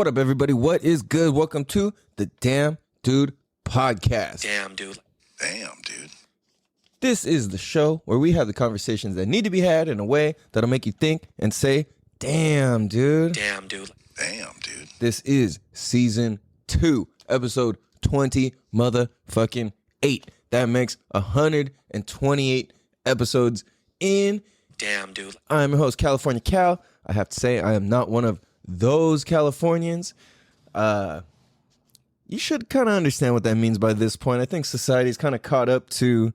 What up, everybody? What is good? Welcome to the Damn Dude Podcast. Damn, dude. This is the show where we have the conversations that need to be had in a way that'll make you think and say, damn, dude. Damn, dude. This is season 2, episode 20 motherfucking 8. That makes 128 episodes in. Damn, dude. I'm your host, California Cal. I have to say, I am not one of those Californians. You should kind of understand what that means by this point. I think society's kind of caught up to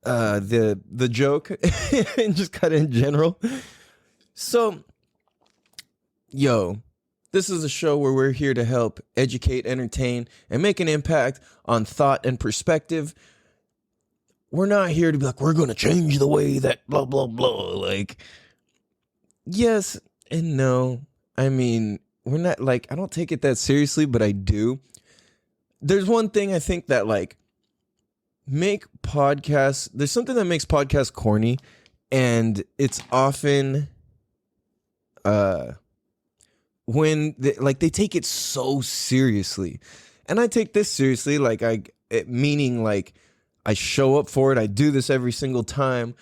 the joke and just kind of in general. So, this is a show where we're here to help educate, entertain, and make an impact on thought and perspective. We're not here to be like, we're going to change the way that blah, blah, blah. Like, yes and no. I mean, we're not like, I don't take it that seriously, but I do. There's one thing I think that like make podcasts, there's something that makes podcasts corny, and it's often when they take it so seriously. And I take this seriously, meaning like I show up for it. I do this every single time.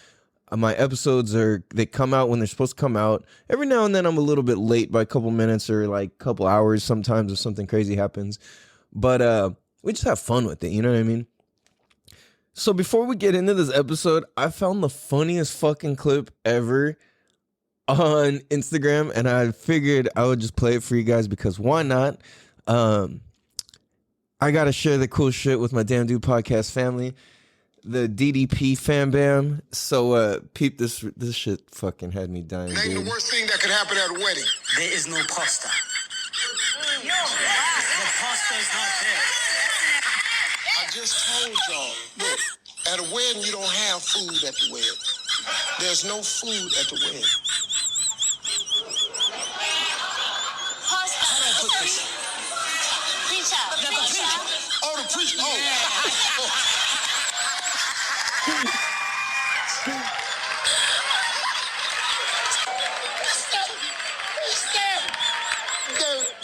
My episodes they come out when they're supposed to come out. Every now and then I'm a little bit late by a couple minutes or like a couple hours sometimes if something crazy happens. But we just have fun with it, you know what I mean? So before we get into this episode, I found the funniest fucking clip ever on Instagram, and I figured I would just play it for you guys because why not? I gotta share the cool shit with my Damn Dude Podcast family, the DDP fam bam. So peep this shit fucking had me dying. Name dude. the worst thing that could happen at a wedding. There is no pasta. The pasta is not there. I just told y'all, look, at a wedding you don't have food at the wedding. There's no food at the wedding. How do I put this? Oh, the preacher.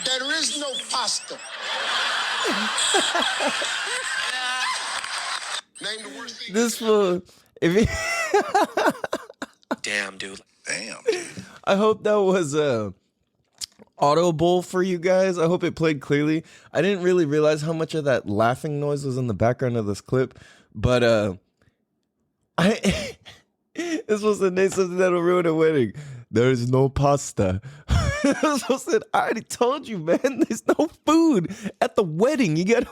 There is no pasta. Name the worst thing. This fool, if he, Damn, dude. I hope that was audible for you guys. I hope it played clearly. I didn't really realize how much of that laughing noise was in the background of this clip, but I this was the name something that'll ruin a wedding. There's no pasta. I already told you, man. There's no food at the wedding. You gotta.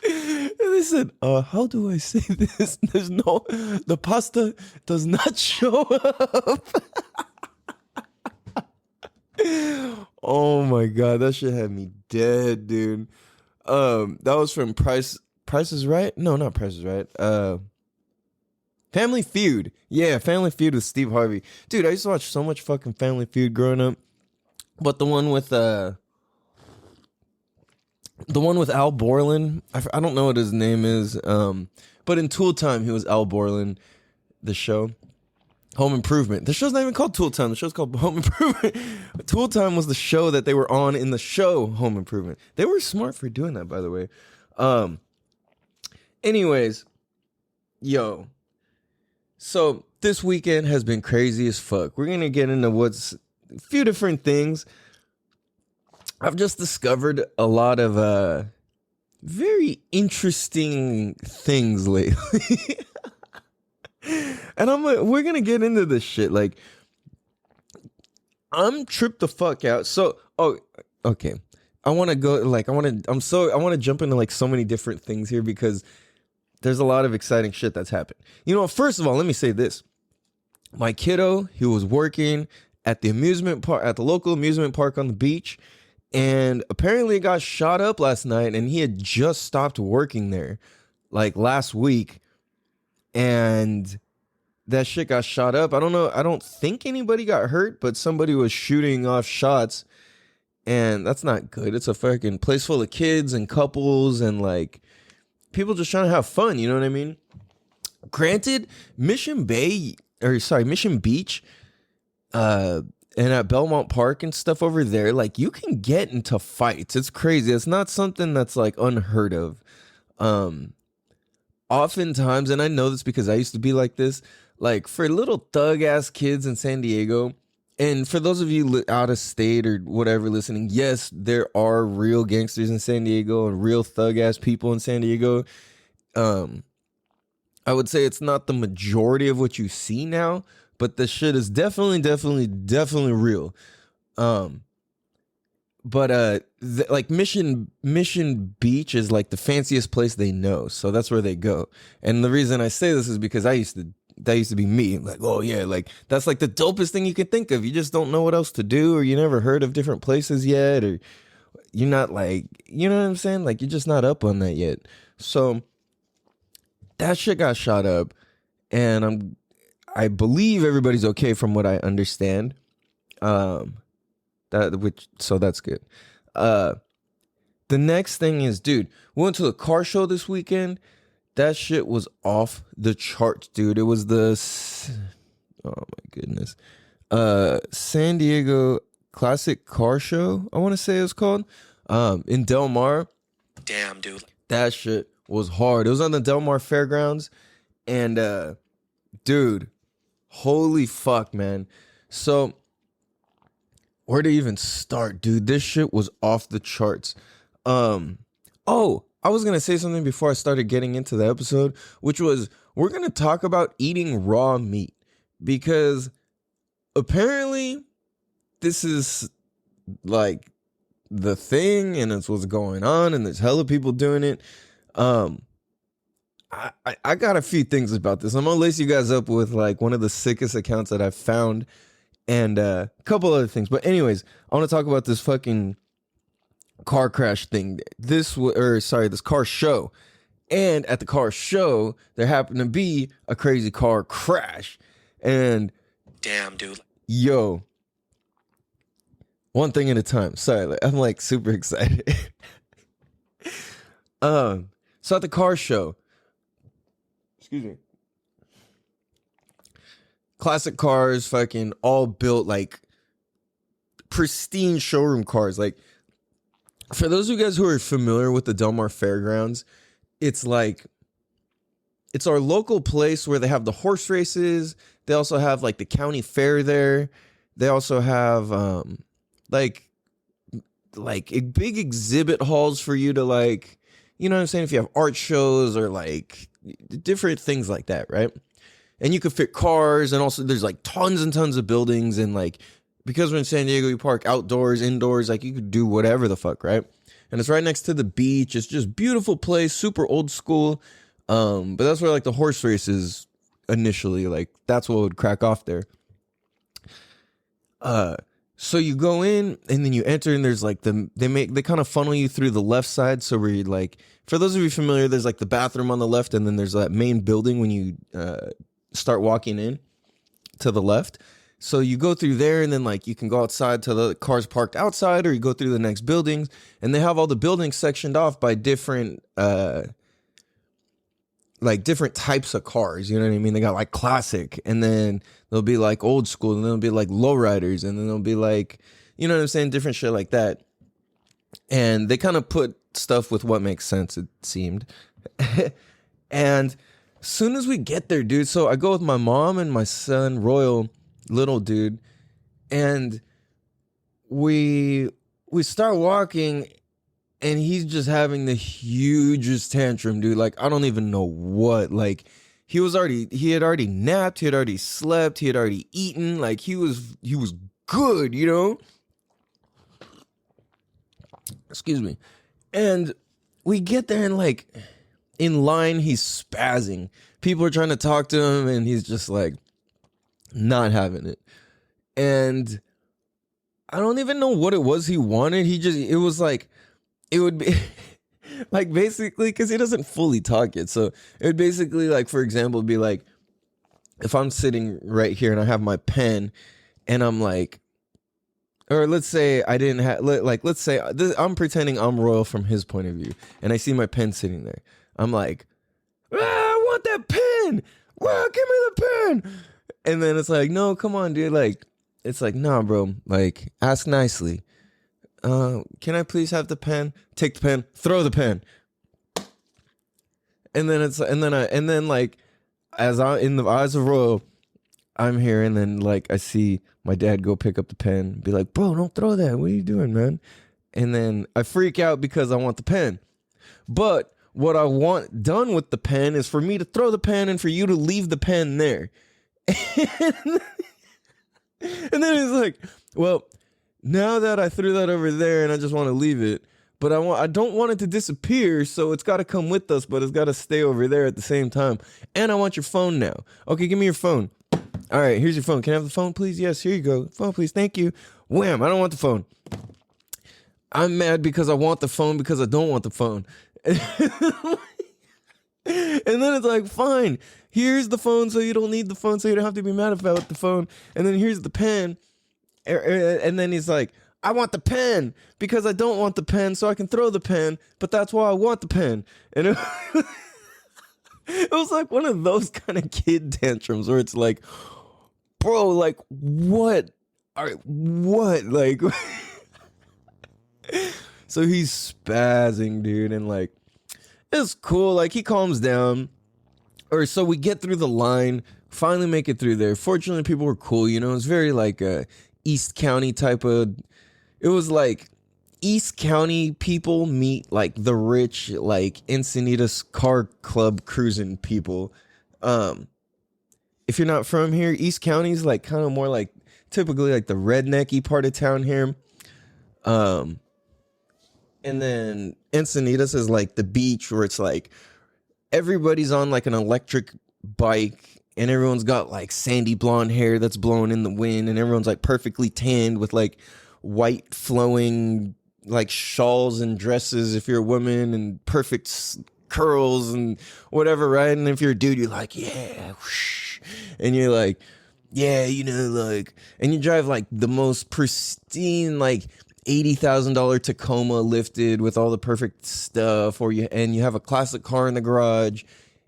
And they said, how do I say this? The pasta does not show up. Oh my God, that shit had me dead, dude. That was from Price is Right? No, not Price is Right. Family Feud. Yeah, Family Feud with Steve Harvey. Dude, I used to watch so much fucking Family Feud growing up. But the one with Al Borland, I don't know what his name is, but in Tool Time, he was Al Borland, the show. Home Improvement. The show's not even called Tool Time. The show's called Home Improvement. Tool Time was the show that they were on in the show Home Improvement. They were smart for doing that, by the way. Anyways, so this weekend has been crazy as fuck. We're going to get into a few different things. I've just discovered a lot of very interesting things lately. And we're going to get into this shit. Like, I'm tripped the fuck out. So, okay. I want to jump into like so many different things here because there's a lot of exciting shit that's happened. You know, first of all, let me say this. My kiddo, he was working at the local amusement park on the beach. And apparently it got shot up last night, and he had just stopped working there like last week. And that shit got shot up. I don't know. I don't think anybody got hurt, but somebody was shooting off shots, and that's not good. It's a fucking place full of kids and couples and like people just trying to have fun. You know what I mean? Granted, Mission Beach And at Belmont Park and stuff over there, like you can get into fights. It's crazy. It's not something that's like unheard of. Um, Oftentimes, and I know this because I used to be like this, like for little thug ass kids in San Diego, and for those of you out of state or whatever listening, yes, there are real gangsters in San Diego and real thug ass people in San Diego. Um, I would say it's not the majority of what you see now, but the shit is definitely real. Um, but like Mission Beach is like the fanciest place they know, so that's where they go. And the reason I say this is because that used to be me. Like, oh yeah, like that's like the dopest thing you can think of. You just don't know what else to do, or you never heard of different places yet, or you're not like, you know what I'm saying? Like you're just not up on that yet. So that shit got shot up, and I believe everybody's okay from what I understand. So that's good. The next thing is, dude, we went to the car show this weekend. That shit was off the charts, dude. It was oh my goodness, San Diego Classic Car Show, I want to say it's called, in Del Mar. Damn, dude. That shit was hard. It was on the Del Mar Fairgrounds, and dude, holy fuck, man. So where to even start, dude? This shit was off the charts. Oh, I was gonna say something before I started getting into the episode, which was we're gonna talk about eating raw meat, because apparently this is like the thing, and it's what's going on, and there's hella people doing it. I got a few things about this. I'm gonna lace you guys up with like one of the sickest accounts that I've found, and a couple other things. But anyways, I want to talk about this fucking car crash thing. This car show. And at the car show, there happened to be a crazy car crash. And damn, dude. Yo, one thing at a time. Sorry, I'm like super excited. So at the car show, excuse me, classic cars, fucking all built like pristine showroom cars. Like, for those of you guys who are familiar with the Del Mar Fairgrounds, it's like, it's our local place where they have the horse races. They also have like the county fair there. They also have like big exhibit halls for you to like, you know what I'm saying? If you have art shows or like different things like that, right? And you could fit cars, and also there's like tons and tons of buildings, and like, because we're in San Diego, you park outdoors, indoors, like you could do whatever the fuck, right? And it's right next to the beach. It's just beautiful place, super old school. But that's where like the horse races initially, like that's what would crack off there. So you go in and then you enter, and there's like they kind of funnel you through the left side. So where you like, for those of you familiar, there's like the bathroom on the left, and then there's that main building when you start walking in to the left. So you go through there, and then like you can go outside to the cars parked outside, or you go through the next buildings, and they have all the buildings sectioned off by different like different types of cars. You know what I mean? They got like classic, and then there'll be like old school, and there'll be like lowriders, and then there'll be like, you know what I'm saying, different shit like that. And they kind of put stuff with what makes sense, it seemed. And as soon as we get there, dude, so I go with my mom and my son Royal, little dude, and we start walking, and he's just having the hugest tantrum, dude. Like, I don't even know what. Like, he had already napped, he had already slept, he had already eaten. Like, he was good, you know? Excuse me. And we get there, and like, in line, he's spazzing. People are trying to talk to him, and he's just like not having it. And I don't even know what it was he wanted. It was like, it would be like, basically, because he doesn't fully talk yet. So it would basically, like, for example, be like, if I'm sitting right here and I have my pen, and I'm like, or let's say I didn't have, like, let's say I'm pretending I'm Royal from his point of view, and I see my pen sitting there. I'm like, I want that pen. Well, give me the pen. And then it's like, no, come on, dude. Like, it's like, nah, bro, like, ask nicely. Can I please have the pen? Take the pen, throw the pen. And then like, as I in the eyes of Royal, I'm here, and then like I see my dad go pick up the pen, be like, bro, don't throw that. What are you doing, man? And then I freak out because I want the pen. But what I want done with the pen is for me to throw the pen and for you to leave the pen there. And then it's like, well, now that I threw that over there and I just want to leave it, but I don't want it to disappear, so it's got to come with us, but it's got to stay over there at the same time. And I want your phone now. Okay, give me your phone. All right, here's your phone. Can I have the phone, please? Yes, here you go. Phone, please. Thank you. Wham, I don't want the phone. I'm mad because I want the phone because I don't want the phone. And then it's like, fine, here's the phone so you don't need the phone, so you don't have to be mad about the phone. And then here's the pen. And then he's like, I want the pen because I don't want the pen, so I can throw the pen, but that's why I want the pen. And it was like one of those kind of kid tantrums where it's like, bro, like, what? All right, what? Like, so he's spazzing, dude, and like, it's cool. Like, he calms down. Or so we get through the line, finally make it through there. Fortunately, people were cool, you know. It's very like East County type of. It was like East County people meet like the rich, like Encinitas car club cruising people. If you're not from here, East County's like kind of more like typically like the rednecky part of town here. And then Encinitas is like the beach where it's like everybody's on like an electric bike and everyone's got like sandy blonde hair that's blowing in the wind and everyone's like perfectly tanned with like white flowing like shawls and dresses if you're a woman and perfect curls and whatever, right? And if you're a dude, you're like, yeah, whoosh. And you're like, yeah, you know, like, and you drive like the most pristine like $80,000 Tacoma lifted with all the perfect stuff, or you have a classic car in the garage,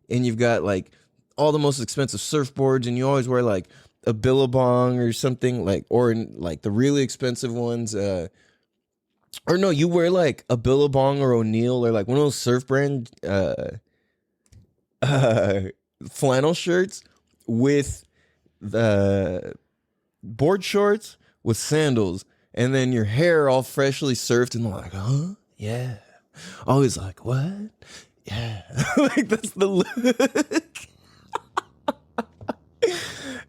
and you've got like all the most expensive surfboards, and you always wear like a Billabong or something, like, or like the really expensive ones, or no, you wear like a Billabong or O'Neill or like one of those surf brand flannel shirts with the board shorts with sandals, and then your hair all freshly surfed, and like, huh? Yeah. Always like, what? Yeah. Like, that's the look.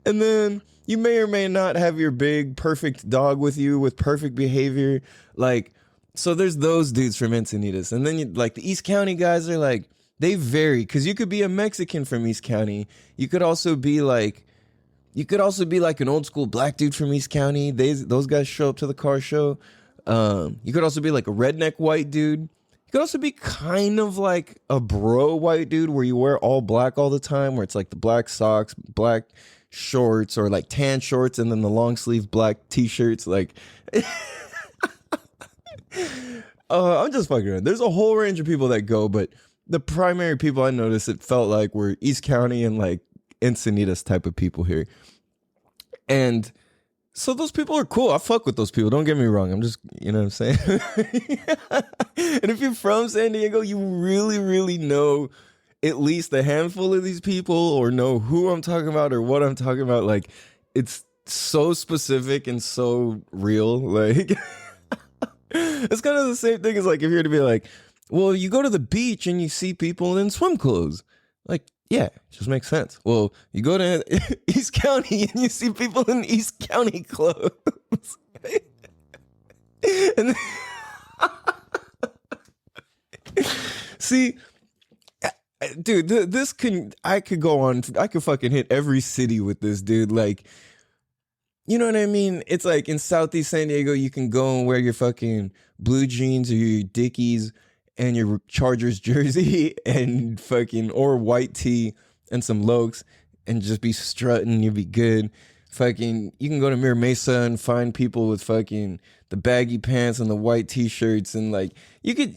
And then you may or may not have your big perfect dog with you with perfect behavior. Like, so there's those dudes from Encinitas. And then you, like, the East County guys are like, they vary, because you could be a Mexican from East County. You could also be like an old school black dude from East County. Those guys show up to the car show. You could also be like a redneck white dude. You could also be kind of like a bro white dude where you wear all black all the time, where it's like the black socks, black shorts, or like tan shorts and then the long sleeve black t-shirts. Like, I'm just fucking around. There's a whole range of people that go, but the primary people I noticed it felt like were East County and like Encinitas type of people here. And so those people are cool. I fuck with those people. Don't get me wrong. I'm just, you know what I'm saying? And if you're from San Diego, you really, really know at least a handful of these people, or know who I'm talking about or what I'm talking about. Like, it's so specific and so real. Like, it's kind of the same thing as like if you're to be like, well, you go to the beach and you see people in swim clothes. Like, yeah, it just makes sense. Well, you go to East County and you see people in East County clothes. And see, dude, I could go on. I could fucking hit every city with this, dude. Like, you know what I mean? It's like in Southeast San Diego, you can go and wear your fucking blue jeans or your Dickies and your Chargers jersey and fucking, or white tee and some Lokes and just be strutting. You'll be good. Fucking, you can go to Mira Mesa and find people with fucking the baggy pants and the white t-shirts, and like, you could,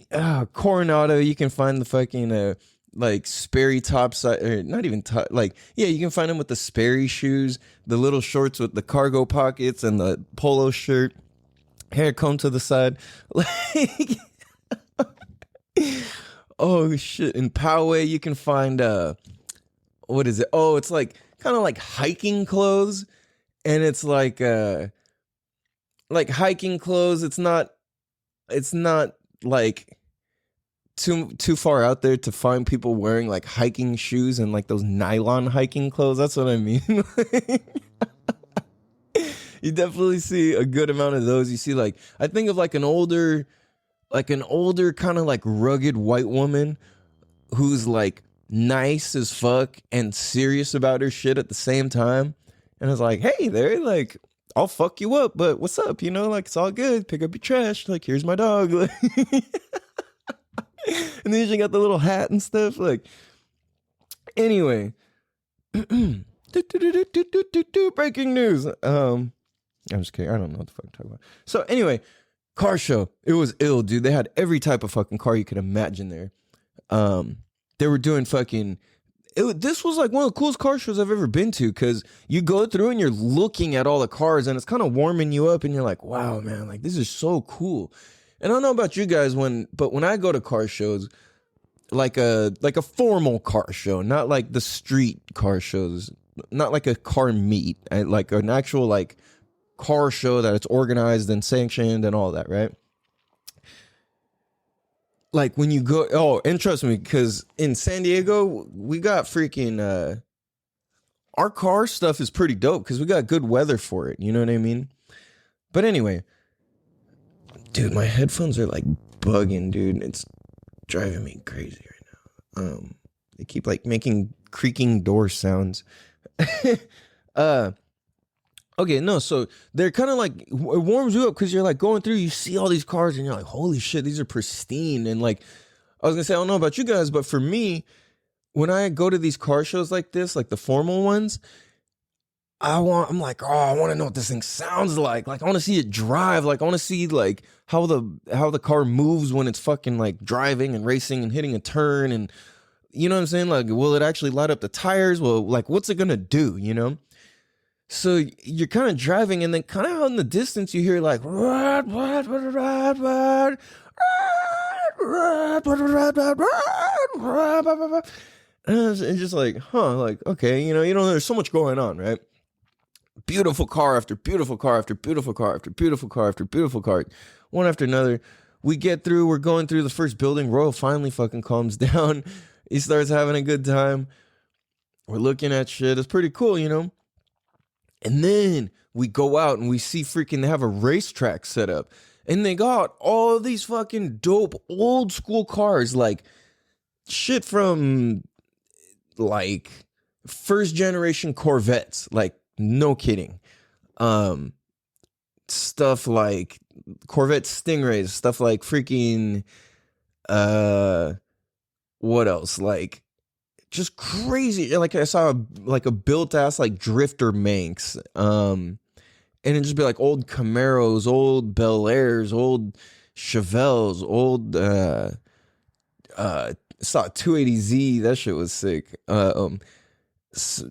Coronado, you can find the fucking like Sperry top side, or not even top, like, yeah, you can find them with the Sperry shoes, the little shorts with the cargo pockets, and the polo shirt, hair comb to the side. Like, oh shit. In Poway, you can find what is it? Oh, it's like kind of like hiking clothes. And it's like hiking clothes. It's not like too far out there to find people wearing like hiking shoes and like those nylon hiking clothes. That's what I mean. You definitely see a good amount of those. You see, like, I think of like an older kind of like rugged white woman who's like nice as fuck and serious about her shit at the same time. And it's like, hey there, like, I'll fuck you up, but what's up? You know, like, it's all good. Pick up your trash. Like, here's my dog. Like, and then she got the little hat and stuff. Like, anyway, breaking news. I'm just kidding. I don't know what the fuck I'm talking about. So anyway, car show. It was ill, dude. They had every type of fucking car you could imagine there. They were doing fucking. This was like one of the coolest car shows I've ever been to, because you go through and you're looking at all the cars and it's kind of warming you up and you're like, wow, man, like, this is so cool. And I don't know about you guys, but when I go to car shows, like a formal car show, not like the street car shows, not like a car meet, like an actual like car show that it's organized and sanctioned and all that, right? Like when you go, oh, and trust me, because in San Diego, we got freaking, our car stuff is pretty dope because we got good weather for it. You know what I mean? But anyway, dude, my headphones are like bugging, dude. It's driving me crazy right now. They keep like making creaking door sounds. Okay, no, so they're kind of like, it warms you up because you're like going through, you see all these cars and you're like, holy shit, these are pristine. And like, I was gonna say, I don't know about you guys, but for me, when I go to these car shows like this, like the formal ones, I'm like, oh, I want to know what this thing sounds like. Like, I want to see it drive. Like, I want to see like how the car moves when it's fucking like driving and racing and hitting a turn. And you know what I'm saying? Like, will it actually light up the tires? Well, like, what's it gonna do, you know? So you're kind of driving, and then kind of out in the distance, you hear like, and just like, huh, like, okay, you know, there's so much going on, right? Beautiful car after beautiful car after beautiful car after beautiful car after beautiful car, one after another. We get through, we're going through the first building. Royal finally fucking calms down. He starts having a good time. We're looking at shit. It's pretty cool, you know? And then we go out and we see freaking, they have a racetrack set up. And they got all these fucking dope old school cars, like shit from like first generation Corvettes, like no kidding. Stuff like Corvette Stingrays, stuff like freaking, what else? Like, just crazy. Like, I saw a built ass like drifter Manx, and it'd just be like old Camaros, old Bel Airs, old Chevelles, old saw 280Z. That shit was sick.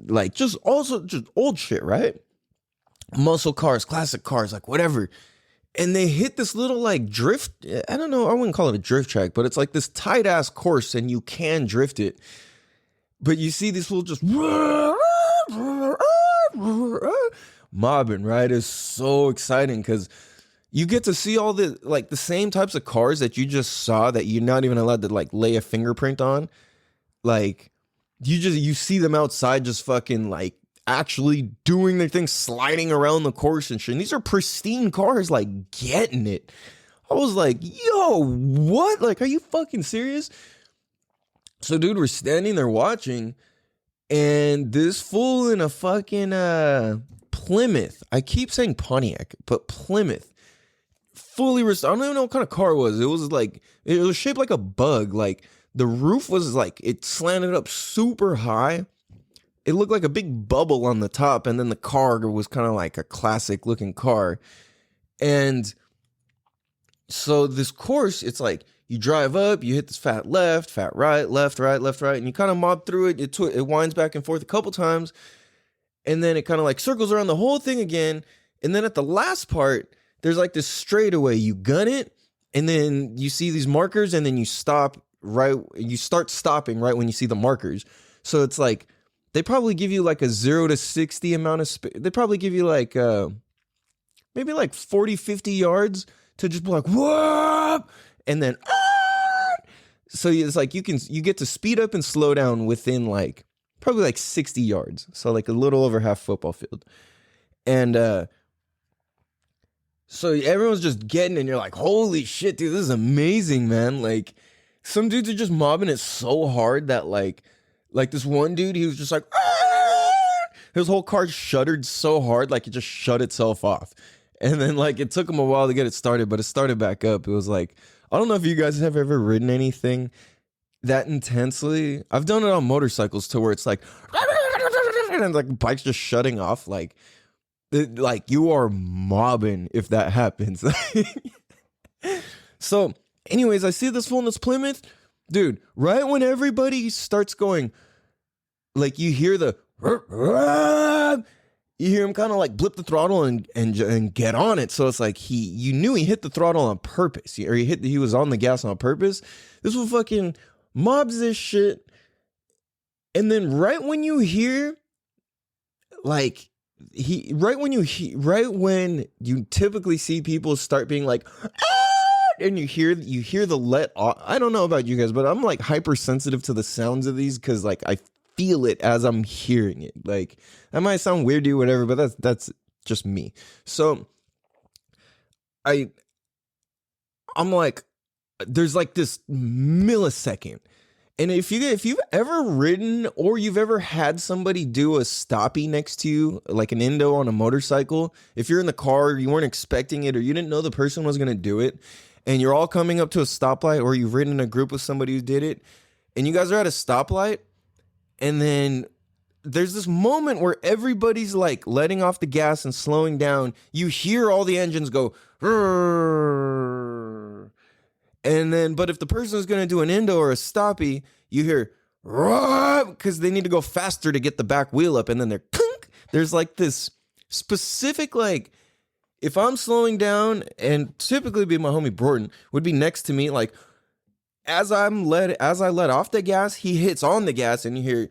Like just old shit, right? Muscle cars, classic cars, like whatever. And they hit this little like drift. I don't know. I wouldn't call it a drift track, but it's like this tight ass course, and you can drift it. But you see these people just mobbing, right? It's so exciting because you get to see all the like the same types of cars that you just saw that you're not even allowed to like lay a fingerprint on. Like you see them outside just fucking like actually doing their thing, sliding around the course and shit. And these are pristine cars, like getting it. I was like, yo, what? Like, are you fucking serious? So, dude, we're standing there watching, and this fool in a fucking Plymouth. I keep saying Pontiac, but Plymouth. I don't even know what kind of car it was. It was shaped like a bug. Like, the roof was like, it slanted up super high. It looked like a big bubble on the top, and then the car was kind of like a classic looking car. And so this course, it's like, You drive up, you hit this fat left, fat right, left, right, left, right, and you kind of mob through it. It winds back and forth a couple times, and then it kind of like circles around the whole thing again. And then at the last part, there's like this straightaway. You gun it, and then you see these markers, and then you stop right. You start stopping right when you see the markers. So it's like they probably give you like a 0 to 60 amount of space. They probably give you like maybe like 40, 50 yards to just be like, whoop, and then so it's like you get to speed up and slow down within like probably like 60 yards. So like a little over half football field. And so everyone's just getting, and you're like, holy shit, dude, this is amazing, man. Like some dudes are just mobbing it so hard that like this one dude, he was just like, his whole car shuddered so hard, like it just shut itself off. And then like it took him a while to get it started, but it started back up. It was like, I don't know if you guys have ever ridden anything that intensely. I've done it on motorcycles to where it's like, and like bike's just shutting off. Like you are mobbing if that happens. So anyways, I see this fool in this Plymouth. Dude, right when everybody starts going, like you hear the, you hear him kind of like blip the throttle and get on it. So it's like you knew he hit the throttle on purpose, or he was on the gas on purpose. This one fucking mobs this shit. And then right when you hear, like right when you typically see people start being like, and you hear the let off. I don't know about you guys, but I'm like hypersensitive to the sounds of these because like I feel it as I'm hearing it. Like that might sound weird to you, whatever, but that's just me. So I'm like, there's like this millisecond. And if you've ever ridden or you've ever had somebody do a stoppie next to you, like an endo on a motorcycle, if you're in the car, you weren't expecting it, or you didn't know the person was going to do it, and you're all coming up to a stoplight, or you've ridden in a group with somebody who did it, and you guys are at a stoplight, and then there's this moment where everybody's like letting off the gas and slowing down. You hear all the engines go, "Rrr." And then, but if the person is going to do an endo or a stoppie, you hear, because they need to go faster to get the back wheel up, and then there's like this specific, like, if I'm slowing down, and typically be my homie Broughton would be next to me, like, as I let off the gas, he hits on the gas, and you hear,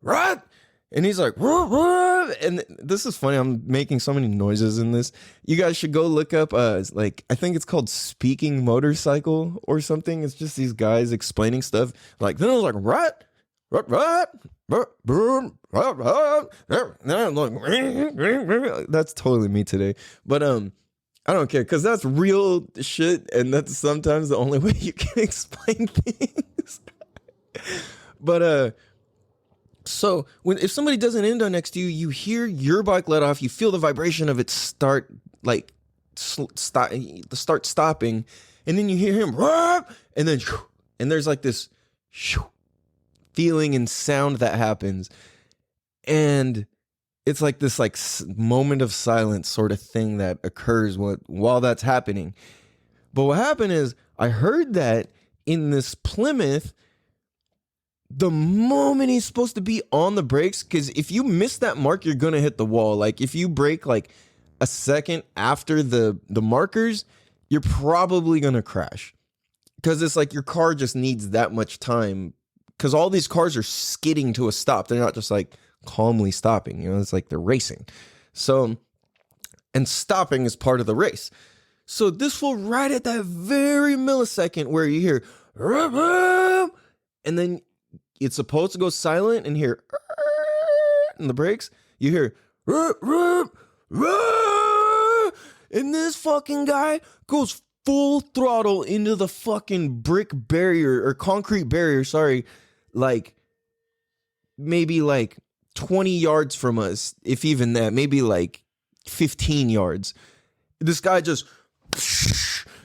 "Rut," and he's like, "Rut," and this is funny. I'm making so many noises in this. You guys should go look up, like, I think it's called Speaking Motorcycle or something. It's just these guys explaining stuff. Like, then I was like, "Rut, rut, rut, rut, rut, rut, rut." Then I'm like, that's totally me today. But I don't care, because that's real shit, and that's sometimes the only way you can explain things. But so if somebody does an endo next to you, you hear your bike let off, you feel the vibration of it start stopping, and then you hear him, and then and there's like this feeling and sound that happens, and it's like this like moment of silence sort of thing that occurs while that's happening. But what happened is, I heard that in this Plymouth, the moment he's supposed to be on the brakes, because if you miss that mark, you're gonna hit the wall. Like if you brake like a second after the markers, you're probably gonna crash, because it's like your car just needs that much time, because all these cars are skidding to a stop. They're not just like calmly stopping, you know, it's like they're racing. So, and stopping is part of the race. So this fool, right at that very millisecond where you hear, and then it's supposed to go silent and hear, and the brakes, you hear, and this fucking guy goes full throttle into the fucking brick barrier, or concrete barrier, sorry, like maybe like 20 yards from us, if even that, maybe like 15 yards. This guy just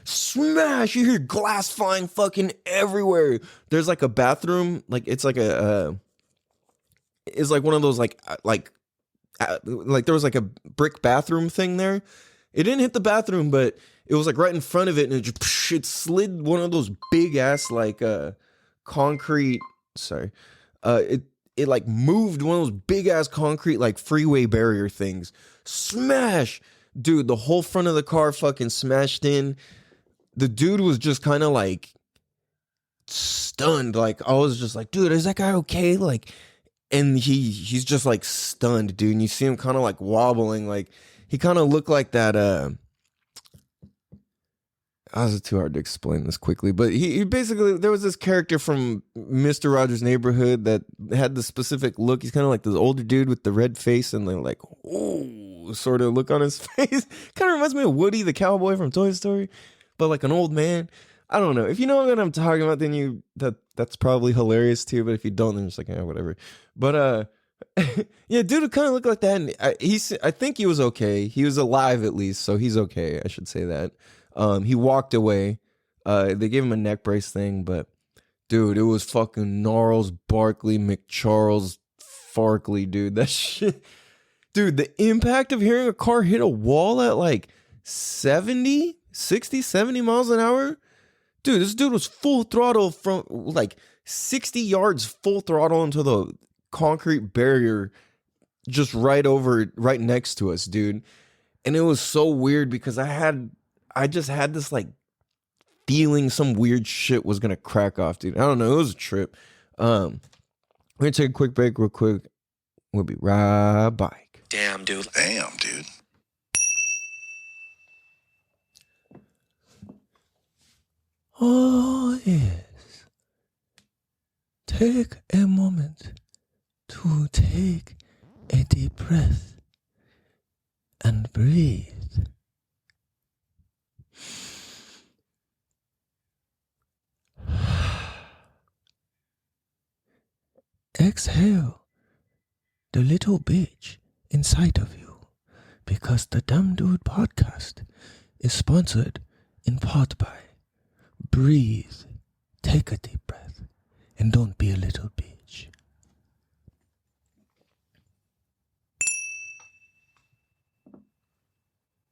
smash. You hear glass flying fucking everywhere. There's like a bathroom, like it's like it's like one of those like there was like a brick bathroom thing there. It didn't hit the bathroom, but it was like right in front of it, and it slid one of those big ass like concrete. Sorry, it like moved one of those big ass concrete like freeway barrier things. Smash, dude! The whole front of the car fucking smashed in. The dude was just kind of like stunned. Like I was just like, dude, is that guy okay? Like, and he's just like stunned, dude. And you see him kind of like wobbling. Like he kind of looked like that. It's too hard to explain this quickly, but he basically, there was this character from Mr. Rogers' Neighborhood that had the specific look. He's kind of like this older dude with the red face and the like, oh, sort of look on his face. Kind of reminds me of Woody the cowboy from Toy Story, but like an old man. I don't know. If you know what I'm talking about, then that's probably hilarious too. But if you don't, then you're just like, whatever. But yeah, dude kind of looked like that. And I think he was okay. He was alive at least, so he's okay. I should say that. He walked away. They gave him a neck brace thing, but dude, it was fucking Gnarls Barkley McCharles Farkley, dude. That shit. Dude, the impact of hearing a car hit a wall at like 70 miles an hour. Dude, this dude was full throttle from like 60 yards full throttle into the concrete barrier just right next to us, dude. And it was so weird because I just had this like feeling some weird shit was gonna crack off, dude. I don't know. It was a trip. We're gonna take a quick break real quick. We'll be right back. Damn, dude. Oh, yes. Take a moment to take a deep breath and breathe. Exhale the little bitch inside of you, because the Dumb Dude podcast is sponsored in part by Breathe. Take a deep breath and don't be a little bitch.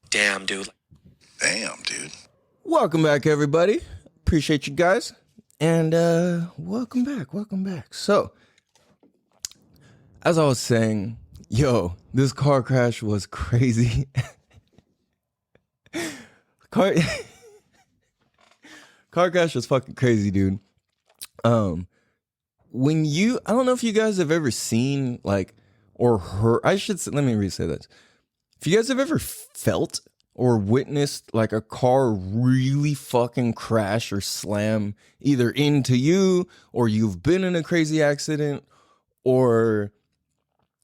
Damn, dude. Welcome back, everybody. Appreciate you guys. And welcome back. So, as I was saying, yo, this car crash was crazy. Car crash was fucking crazy, dude. I don't know if you guys have ever seen like or heard. Let me re-say this. If you guys have ever felt or witnessed like a car really fucking crash or slam either into you, or you've been in a crazy accident, or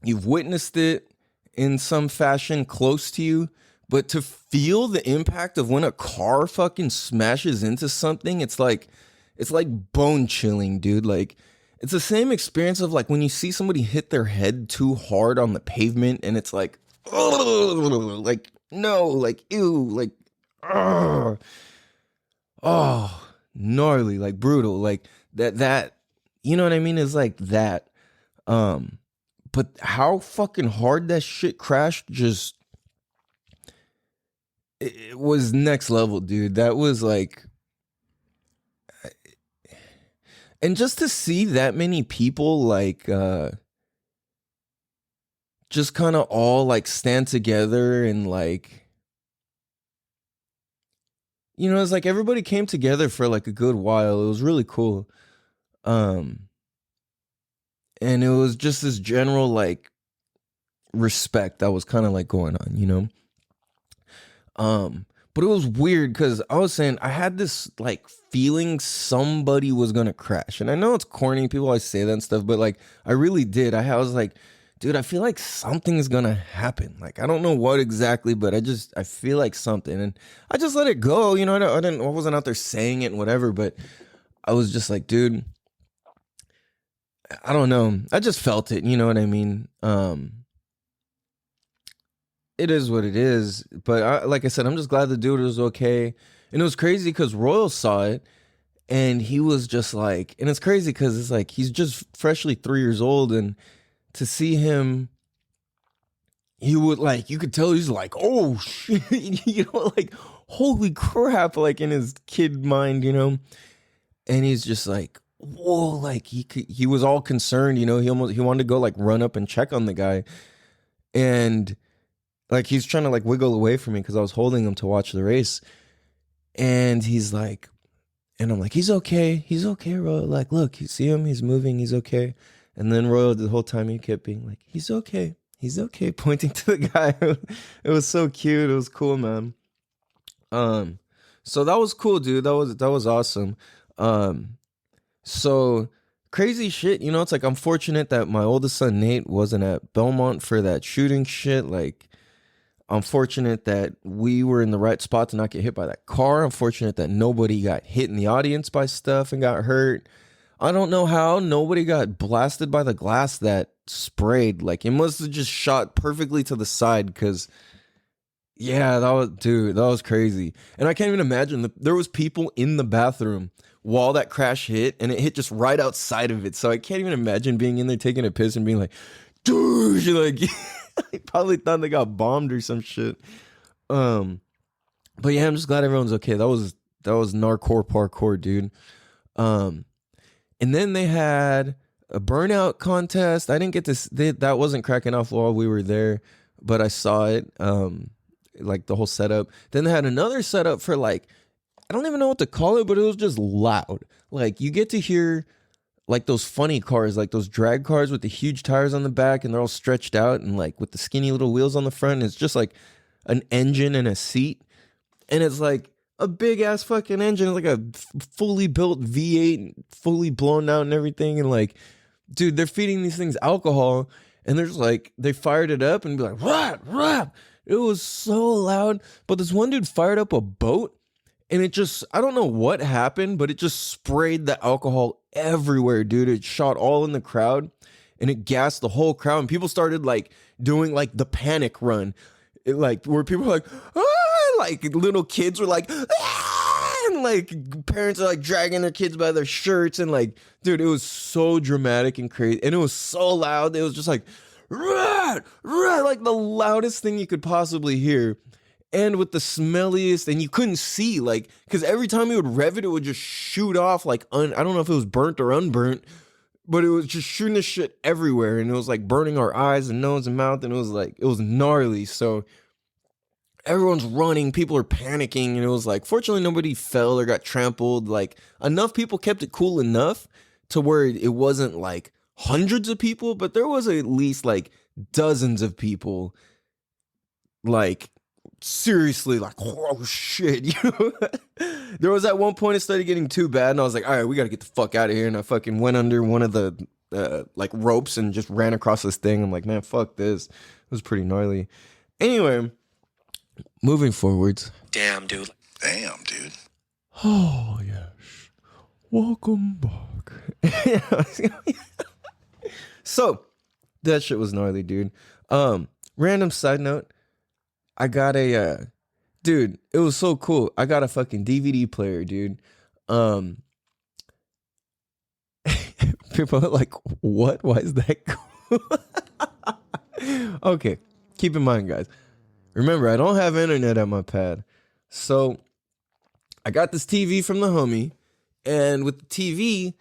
you've witnessed it in some fashion close to you, but to feel the impact of when a car fucking smashes into something, it's like bone chilling, dude. Like it's the same experience of like when you see somebody hit their head too hard on the pavement and it's like, like, no, like, ew, like, oh, gnarly, like brutal, like that, you know what I mean? Is like that. But how fucking hard that shit crashed, just, it was next level, dude. That was like, and just to see that many people like, just kind of all like stand together and like, you know, it's like everybody came together for like a good while. It was really cool. And it was just this general like respect that was kind of like going on, you know? But it was weird because I was saying I had this like feeling somebody was gonna crash. And I know it's corny, people always say that and stuff, but like I really did. I was like, dude, I feel like something's gonna happen. Like I don't know what exactly, but I feel like something, and I just let it go. You know, I wasn't out there saying it and whatever, but I was just like, dude, I don't know. I just felt it. You know what I mean? It is what it is. But like I said, I'm just glad the dude was okay. And it was crazy because Royal saw it, and he was just like, and it's crazy because it's like he's just freshly 3 years old, and to see him, he would like, you could tell he's like, oh shit, you know, like holy crap, like in his kid mind, and he's just like, whoa, like he was all concerned, he wanted to go like run up and check on the guy, and like he's trying to like wiggle away from me because I was holding him to watch the race, and he's like, and I'm like, he's okay, Royal, like, look, you see him, he's moving, he's okay. And then Royal, the whole time, he kept being like, he's okay, pointing to the guy. It was so cute, it was cool, man. So that was cool, dude. That was awesome. So crazy shit, it's like I'm fortunate that my oldest son Nate wasn't at Belmont for that shooting shit. Like, I'm fortunate that we were in the right spot to not get hit by that car. I'm fortunate that nobody got hit in the audience by stuff and got hurt. I don't know how nobody got blasted by the glass that sprayed. Like, it must have just shot perfectly to the side because, yeah, that was crazy. And I can't even imagine, there was people in the bathroom while that crash hit, and it hit just right outside of it. So I can't even imagine being in there taking a piss and being like, dude, like, I probably thought they got bombed or some shit. But yeah, I'm just glad everyone's okay. That was narcore parkour, dude. And then they had a burnout contest. I didn't get to, that wasn't cracking off while we were there, but I saw it, like the whole setup. Then they had another setup for like, I don't even know what to call it, but it was just loud. Like, you get to hear like those funny cars, like those drag cars with the huge tires on the back and they're all stretched out and like with the skinny little wheels on the front. And it's just like an engine and a seat. And it's like a big ass fucking engine. It's like a fully built V8, fully blown out and everything. And like, dude, they're feeding these things alcohol and they're just like, they fired it up and be like, rap, rap. It was so loud. But this one dude fired up a boat and it just, I don't know what happened, but it just sprayed the alcohol everywhere, dude. It shot all in the crowd and it gassed the whole crowd. And people started like doing like the panic run. It, like, where people were like, ah! Like little kids were like, ah! And like parents are like dragging their kids by their shirts. And like, dude, it was so dramatic and crazy. And it was so loud. It was just like, rah, rah, like the loudest thing you could possibly hear. And with the smelliest, and you couldn't see, like, because every time he would rev it, it would just shoot off, like, I don't know if it was burnt or unburnt, but it was just shooting this shit everywhere, and it was, like, burning our eyes and nose and mouth, and it was, like, it was gnarly, so everyone's running, people are panicking, and it was, like, fortunately, nobody fell or got trampled, like, enough people kept it cool enough to where it wasn't, like, hundreds of people, but there was at least, like, dozens of people, like, seriously, like, oh shit, there was at one point it started getting too bad and I was like, all right, we gotta get the fuck out of here, and I fucking went under one of the like ropes and just ran across this thing. I'm like, man, fuck this. It was pretty gnarly. Anyway, moving forwards. Damn, dude. Oh yes, welcome back. So that shit was gnarly, dude. Random side note, I got a, dude, it was so cool. I got a fucking DVD player, dude. People are like, what? Why is that cool? Okay, keep in mind, guys. Remember, I don't have internet at my pad. So, I got this TV from the homie. And with the TV,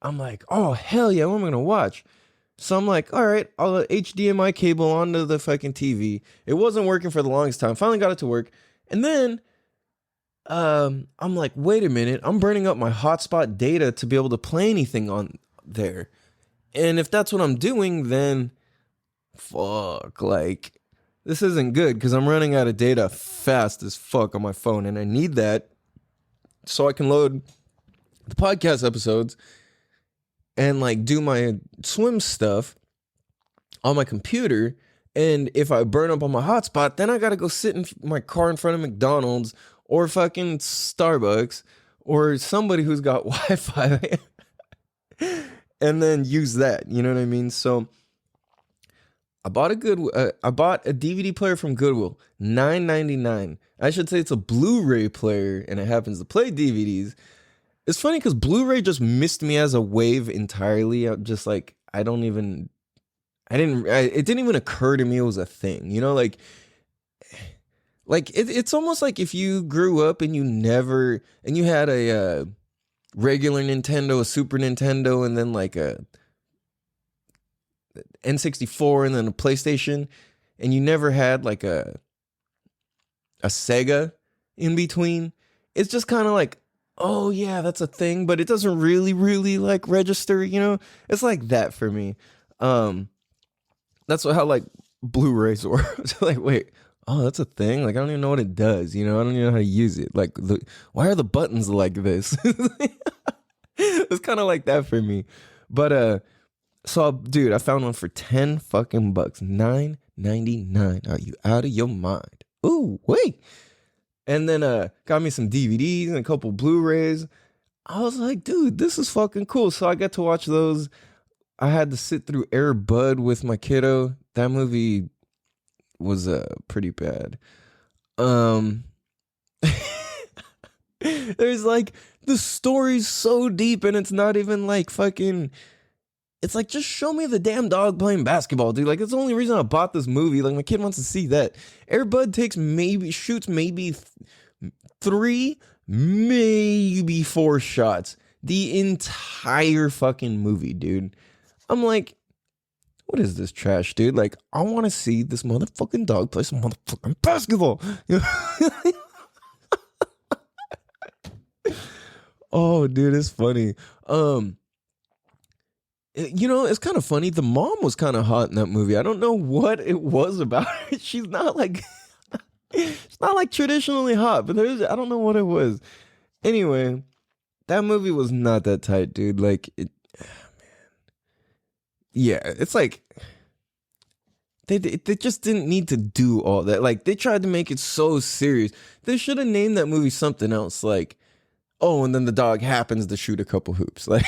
I'm like, oh, hell yeah, what am I going to watch? So I'm like, all right, I'll HDMI cable onto the fucking TV. It wasn't working for the longest time. Finally got it to work. And then I'm like, wait a minute. I'm burning up my hotspot data to be able to play anything on there. And if that's what I'm doing, then fuck, like, this isn't good because I'm running out of data fast as fuck on my phone. And I need that so I can load the podcast episodes and like do my swim stuff on my computer. And if I burn up on my hotspot, then I gotta go sit in my car in front of McDonald's or fucking Starbucks or somebody who's got Wi-Fi and then use that. You know what I mean? So I bought a DVD player from Goodwill, $9.99. I should say it's a Blu-ray player, and it happens to play DVDs. It's funny because Blu-ray just missed me as a wave entirely. I'm just like, it didn't even occur to me it was a thing. You know, like, Like it's almost like if you grew up and you had a regular Nintendo, a Super Nintendo, and then like a N64 and then a PlayStation, and you never had like a Sega in between. It's just kind of like, oh yeah, that's a thing, but it doesn't really like register, you know? It's like that for me. That's how like Blu-rays work. It's like, wait, oh, that's a thing? Like I don't even know what it does, you know? I don't even know how to use it. Like why are the buttons like this? It's kind of like that for me. But so dude, I found one for 10 fucking bucks. $9.99. Are you out of your mind? Ooh, wait. And then got me some DVDs and a couple Blu-rays. I was like, dude, this is fucking cool. So I got to watch those. I had to sit through Air Bud with my kiddo. That movie was pretty bad. There's like, the story's so deep and it's not even like fucking, it's like, just show me the damn dog playing basketball, dude. Like, it's the only reason I bought this movie. Like, my kid wants to see that. Air Bud shoots maybe 3, maybe 4 shots. The entire fucking movie, dude. I'm like, what is this trash, dude? Like, I want to see this motherfucking dog play some motherfucking basketball. Oh, dude, it's funny. You know, it's kind of funny. The mom was kind of hot in that movie. I don't know what it was about her. She's not like she's not like traditionally hot, but I don't know what it was. Anyway, that movie was not that tight, dude. Like it, man. Yeah, it's like they just didn't need to do all that. Like they tried to make it so serious. They should have named that movie something else, like, oh, and then the dog happens to shoot a couple hoops. Like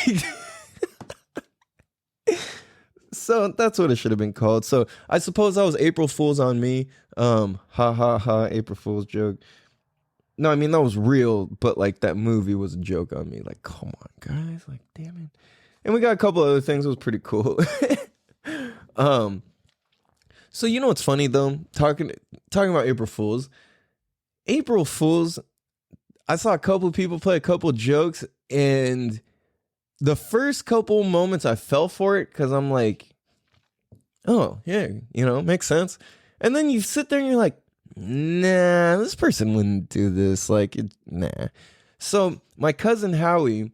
so that's what it should have been called. So I suppose that was April Fool's on me. Ha ha ha, April Fool's joke. No, I mean that was real, but like that movie was a joke on me. Like, come on, guys, like damn it. And we got a couple other things that was pretty cool. So you know what's funny though? Talking about April Fools. April Fools, I saw a couple of people play a couple of jokes, and the first couple moments I fell for it because I'm like, oh, yeah, you know, makes sense. And then you sit there and you're like, nah, this person wouldn't do this. Like, nah. So my cousin Howie,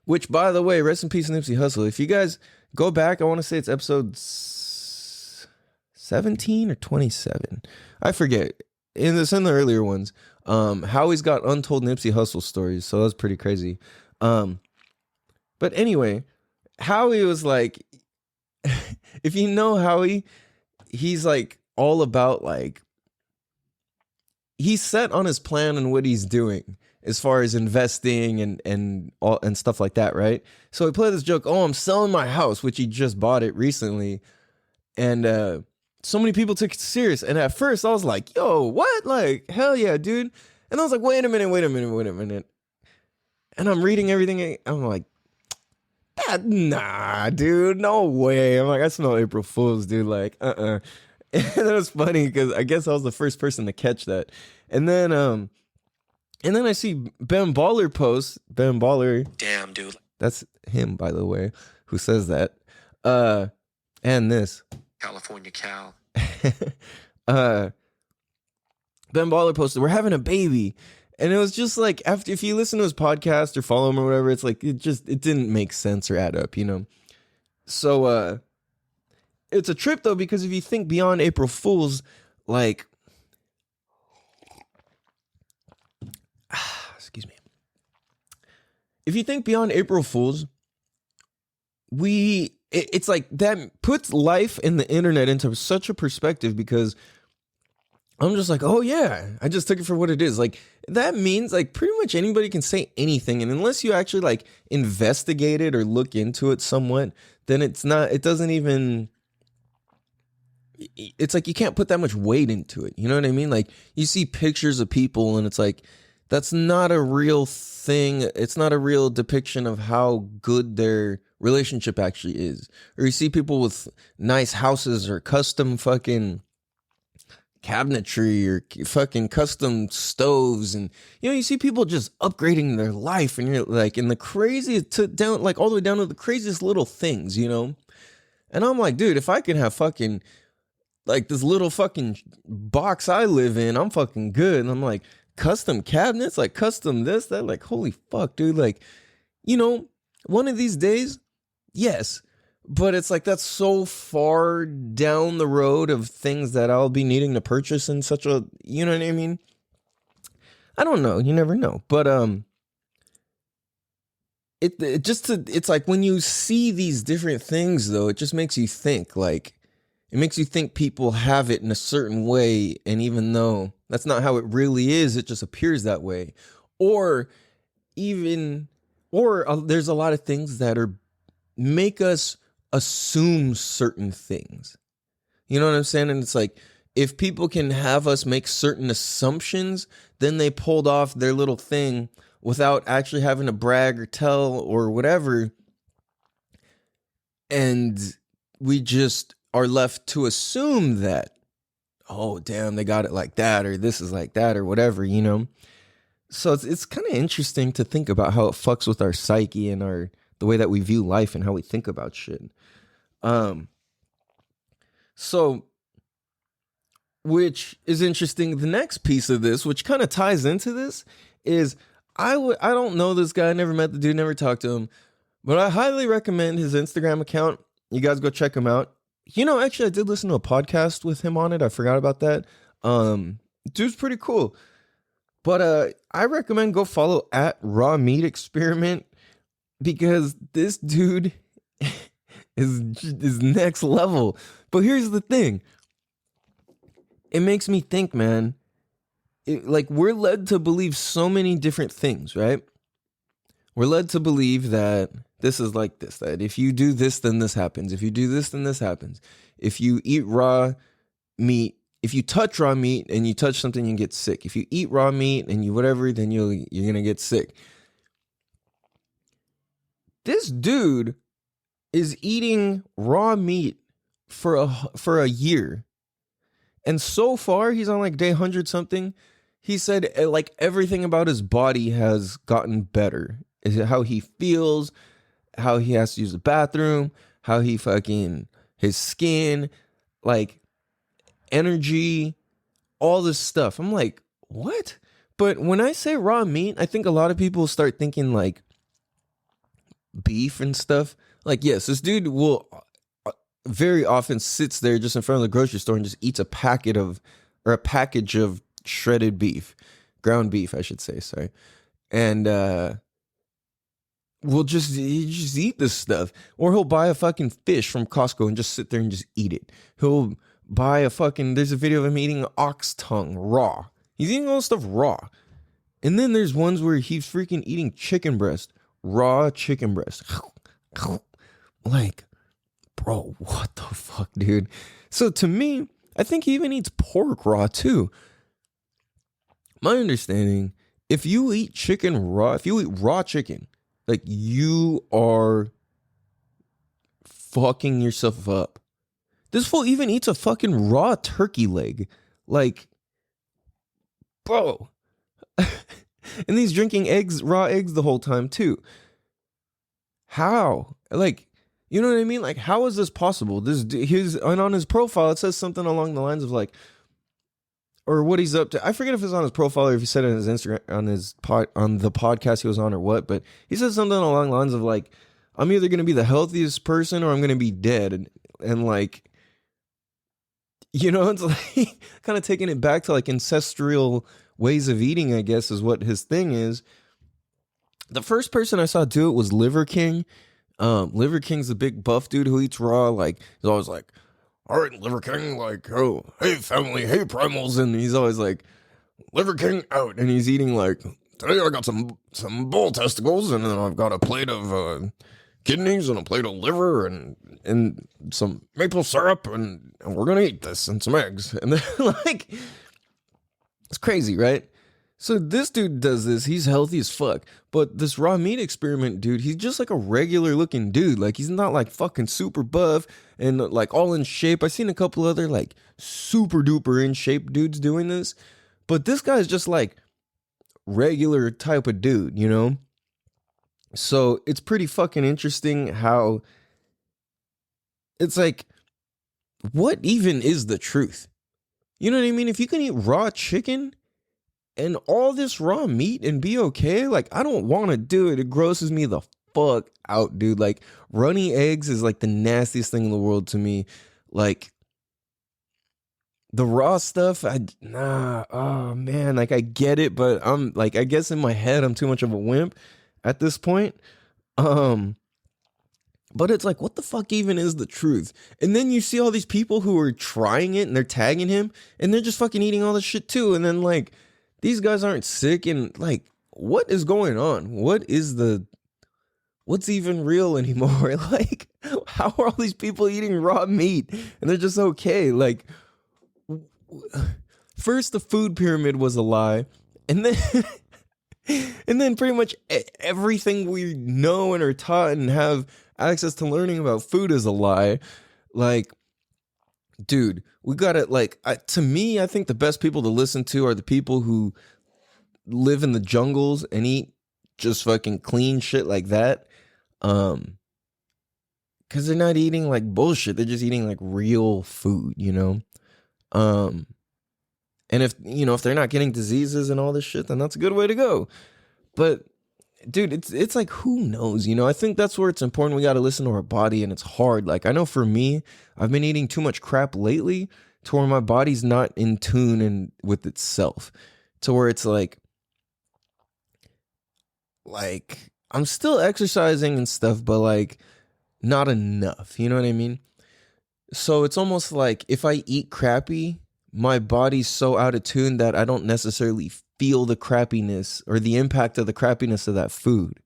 which, by the way, rest in peace, Nipsey Hussle. If you guys go back, I want to say it's episode 17 or 27. I forget. It's in the earlier ones. Howie's got untold Nipsey Hussle stories, so that's pretty crazy. But anyway, Howie was like, if you know Howie, he's like all about like, he's set on his plan and what he's doing as far as investing and stuff like that, right? So he played this joke, oh, I'm selling my house, which he just bought it recently. And so many people took it serious. And at first I was like, yo, what? Like, hell yeah, dude. And I was like, wait a minute. And I'm reading everything. I'm like, nah, dude, no way. I'm like, I smell April Fools, dude. Like, And then it was funny because I guess I was the first person to catch that. And then I see Ben Baller post. Ben Baller. Damn, dude. That's him, by the way, who says that. And this. California Cal. Ben Baller posted, we're having a baby. And it was just like, after, if you listen to his podcast or follow him or whatever, it's like, it didn't make sense or add up, you know? So, it's a trip though, because if you think beyond April Fools, like, excuse me. If you think beyond April Fools, it's like that puts life in the internet into such a perspective, because I'm just like, oh yeah, I just took it for what it is. Like, that means like pretty much anybody can say anything. And unless you actually like investigate it or look into it somewhat, then it's like you can't put that much weight into it. You know what I mean? Like, you see pictures of people and it's like, that's not a real thing. It's not a real depiction of how good their relationship actually is. Or you see people with nice houses or custom cabinetry or fucking custom stoves, and you see people just upgrading their life, and you're like in the craziest down, like all the way down to the craziest little things, and I'm like, dude, if I could have fucking like this little fucking box I live in, I'm fucking good. And I'm like, custom cabinets, like custom this, that, like, holy fuck, dude. Like, one of these days, yes. But it's like, that's so far down the road of things that I'll be needing to purchase in such a, you know what I mean? I don't know. You never know. But, it's like when you see these different things, though, it just makes you think, like, it makes you think people have it in a certain way, and even though that's not how it really is, it just appears that way. Or there's a lot of things that make us assume certain things. You know what I'm saying? And it's like, if people can have us make certain assumptions, then they pulled off their little thing without actually having to brag or tell or whatever. And we just are left to assume that, oh, damn, they got it like that, or this is like that, or whatever, So it's kind of interesting to think about how it fucks with our psyche and the way that we view life and how we think about shit. So, which is interesting. The next piece of this, which kind of ties into this, is I don't know this guy, never met the dude, never talked to him, but I highly recommend his Instagram account. You guys go check him out. Actually, I did listen to a podcast with him on it. I forgot about that. Dude's pretty cool. But I recommend go follow at Raw Meat Experiment, because this dude is next level. But here's the thing. It makes me think, man. Like, we're led to believe so many different things, right? We're led to believe that this is like this, that if you do this, then this happens. If you do this, then this happens. If you eat raw meat, if you touch raw meat and you touch something, you get sick. If you eat raw meat and you whatever, then you're going to get sick. This dude is eating raw meat for a year. And so far, he's on like day 100 something. He said like everything about his body has gotten better. Is it how he feels, how he has to use the bathroom, how he fucking, his skin, like energy, all this stuff. I'm like, what? But when I say raw meat, I think a lot of people start thinking like beef and stuff. Like, yes, this dude will very often sits there just in front of the grocery store and just eats a package of shredded beef, ground beef, I should say, sorry. And will just eat this stuff. Or he'll buy a fucking fish from Costco and just sit there and just eat it. He'll buy there's a video of him eating ox tongue raw. He's eating all this stuff raw. And then there's ones where he's freaking eating chicken breast, raw chicken breast. Like, bro, what the fuck, dude? So to me, I think he even eats pork raw too. My understanding, if you eat chicken raw, if you eat raw chicken, like, you are fucking yourself up. This fool even eats a fucking raw turkey leg. Like, bro. And he's drinking raw eggs the whole time too. How? Like, you know what I mean? Like, how is this possible? And on his profile, it says something along the lines of like, or what he's up to. I forget if it's on his profile or if he said it on his Instagram, on the podcast he was on or what, but he said something along the lines of like, I'm either going to be the healthiest person or I'm going to be dead. And like, it's like kind of taking it back to like ancestral ways of eating, I guess, is what his thing is. The first person I saw do it was Liver King. Liver King's the big buff dude who eats raw. Like, he's always like, all right, Liver King, like, oh, hey, family, hey, primals. And he's always like, Liver King out. And he's eating like, today I got some bull testicles, and then I've got a plate of kidneys and a plate of liver and some maple syrup, and we're going to eat this and some eggs. And then, like, it's crazy, right? So this dude does this. He's healthy as fuck. But this raw meat experiment dude, he's just like a regular looking dude. Like he's not like fucking super buff and like all in shape. I seen a couple other like super duper in shape dudes doing this. But this guy's just like regular type of dude, you know? So it's pretty fucking interesting how it's like, what even is the truth? You know what I mean? If you can eat raw chicken and all this raw meat and be okay, like, I don't want to do it. It grosses me the fuck out, dude. Like, runny eggs is like the nastiest thing in the world to me. Like, the raw stuff, oh man, like, I get it, but I'm like, I guess in my head, I'm too much of a wimp at this point. But it's like, what the fuck even is the truth? And then you see all these people who are trying it and they're tagging him and they're just fucking eating all this shit too. And then like, these guys aren't sick and like, what is going on? What's even real anymore? Like, how are all these people eating raw meat and they're just okay? Like, first the food pyramid was a lie. And then, and then pretty much everything we know and are taught and have access to learning about food is a lie. Like, dude, we gotta like, to me, I think the best people to listen to are the people who live in the jungles and eat just fucking clean shit like that. Cause they're not eating like bullshit. They're just eating like real food, you know? And if they're not getting diseases and all this shit, then that's a good way to go. But dude, it's like, who knows, you know? I think that's where it's important. We got to listen to our body, and it's hard. Like, I know for me, I've been eating too much crap lately to where my body's not in tune and with itself, to where it's like I'm still exercising and stuff, but like not enough, you know what I mean? So it's almost like if I eat crappy, my body's so out of tune that I don't necessarily feel the crappiness or the impact of the crappiness of that food.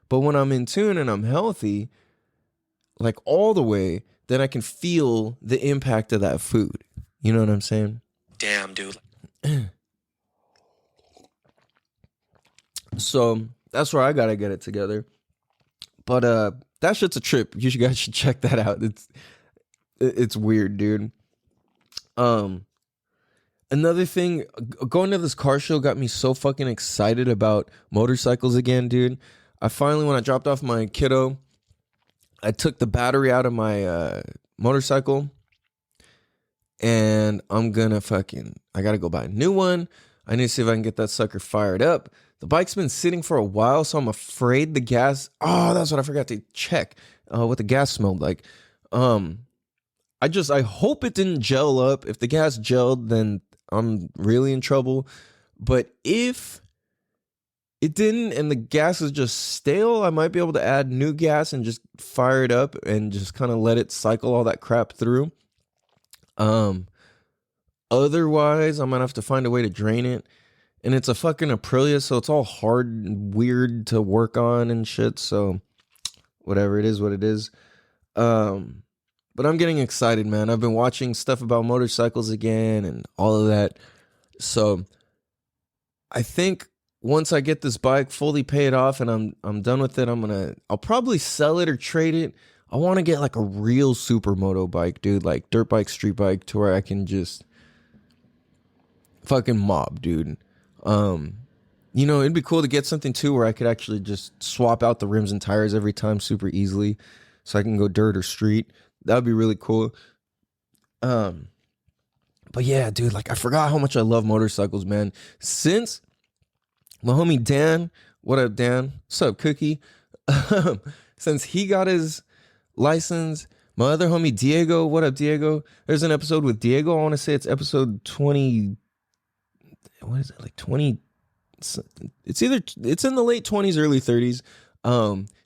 But when I'm in tune and I'm healthy, like all the way, then I can feel the impact of that food. You know what I'm saying? Damn, dude. So that's where I gotta get it together. But that shit's a trip. You guys should check that out. It's weird, dude. Another thing, going to this car show got me so fucking excited about motorcycles again, dude. I finally, when I dropped off my kiddo, I took the battery out of my motorcycle, and I gotta go buy a new one. I need to see if I can get that sucker fired up. The bike's been sitting for a while, so I'm afraid the gas, that's what I forgot to check, what the gas smelled like. I hope it didn't gel up. If the gas gelled, then I'm really in trouble. But if it didn't and the gas is just stale, I might be able to add new gas and just fire it up and just kind of let it cycle all that crap through. Otherwise, I'm gonna have to find a way to drain it. And it's a fucking Aprilia, so it's all hard and weird to work on and shit. So whatever, it is what it is. But I'm getting excited, man. I've been watching stuff about motorcycles again and all of that. So I think once I get this bike fully paid off and I'm done with it, I'll probably sell it or trade it. I want to get like a real supermoto bike, dude, like dirt bike, street bike, to where I can just fucking mob, dude. It'd be cool to get something too where I could actually just swap out the rims and tires every time super easily, so I can go dirt or street. That would be really cool. But yeah, dude, like I forgot how much I love motorcycles, man. Since my homie Dan, what up, Dan? What's up, Cookie? Since he got his license, my other homie Diego, what up, Diego? There's an episode with Diego. I want to say it's episode 20. What is it, like 20? It's in the late 20s, early 30s.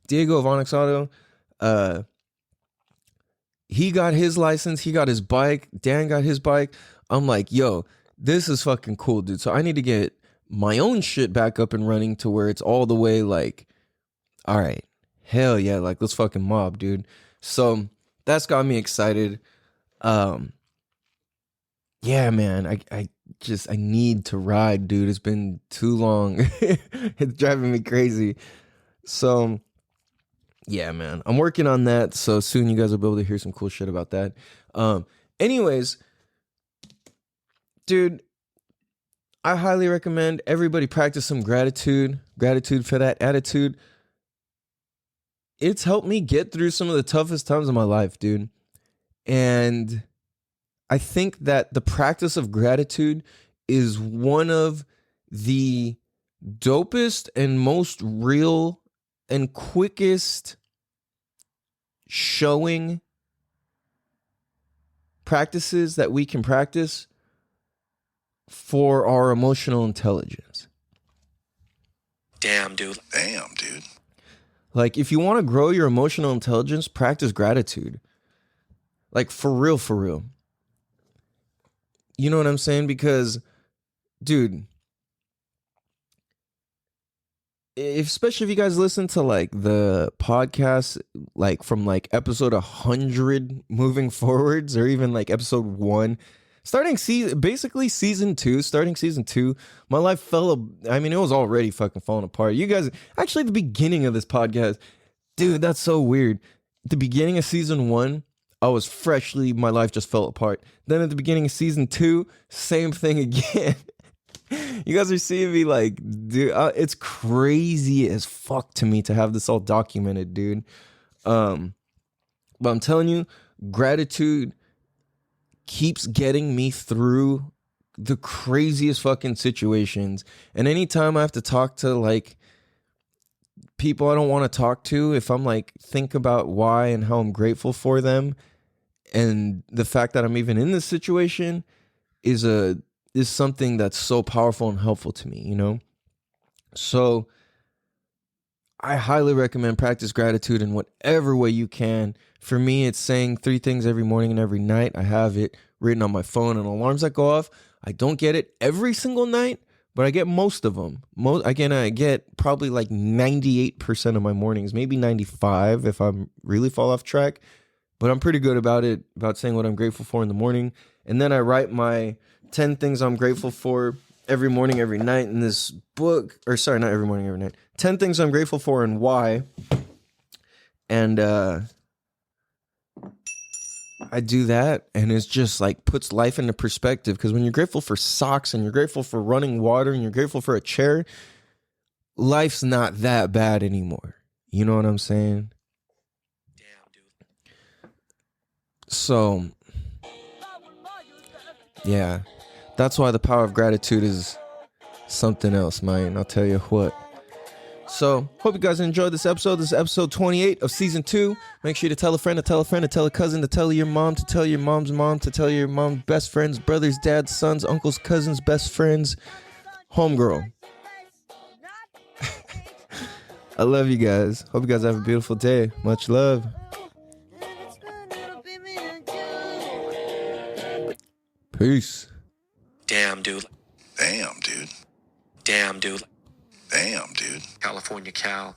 Diego of Onyx Auto. He got his license. He got his bike. Dan got his bike. I'm like, yo, this is fucking cool, dude. So I need to get my own shit back up and running to where it's all the way like, all right, hell yeah, like let's fucking mob, dude. So that's got me excited. Yeah, man, I need to ride, dude. It's been too long. It's driving me crazy. So yeah, man, I'm working on that. So soon you guys will be able to hear some cool shit about that. Anyways, dude, I highly recommend everybody practice some gratitude for that attitude. It's helped me get through some of the toughest times of my life, dude. And I think that the practice of gratitude is one of the dopest and most real and quickest showing practices that we can practice for our emotional intelligence. Damn, dude. Damn, dude. Like, if you want to grow your emotional intelligence, practice gratitude. Like, for real, for real. You know what I'm saying? Because, dude, especially if you guys listen to like the podcast, like from like episode 100 moving forwards, or even like episode 1, starting season 2, my life I mean, it was already fucking falling apart. You guys, actually, the beginning of this podcast, dude, that's so weird. At the beginning of season 1, my life just fell apart. Then at the beginning of season 2, same thing again. You guys are seeing me like, dude, it's crazy as fuck to me to have this all documented, dude. But I'm telling you, gratitude keeps getting me through the craziest fucking situations. And anytime I have to talk to like people I don't want to talk to, if I'm like, think about why and how I'm grateful for them, and the fact that I'm even in this situation is something that's so powerful and helpful to me, you know? So I highly recommend practice gratitude in whatever way you can. For me, it's saying 3 things every morning and every night. I have it written on my phone, and alarms that go off. I don't get it every single night, but I get most of them. I get probably like 98% of my mornings, maybe 95 if I'm really fall off track. But I'm pretty good about saying what I'm grateful for in the morning. And then I write my 10 things I'm grateful for every morning, every night in this book. Or sorry, not every morning, every night. 10 things I'm grateful for and why. And I do that, and it's just like puts life into perspective. Because when you're grateful for socks, and you're grateful for running water, and you're grateful for a chair, life's not that bad anymore. You know what I'm saying? Damn, dude. So, yeah, that's why the power of gratitude is something else, man. I'll tell you what. So, hope you guys enjoyed this episode. This is episode 28 of season 2. Make sure to tell a friend, to tell a friend, to tell a cousin, to tell your mom, to tell your mom's mom, to tell your mom's best friends, brothers, dads, sons, uncles, cousins, best friends, homegirl. I love you guys. Hope you guys have a beautiful day. Much love. Peace. Damn, dude. Damn, dude. Damn, dude. Damn, dude. California Cal.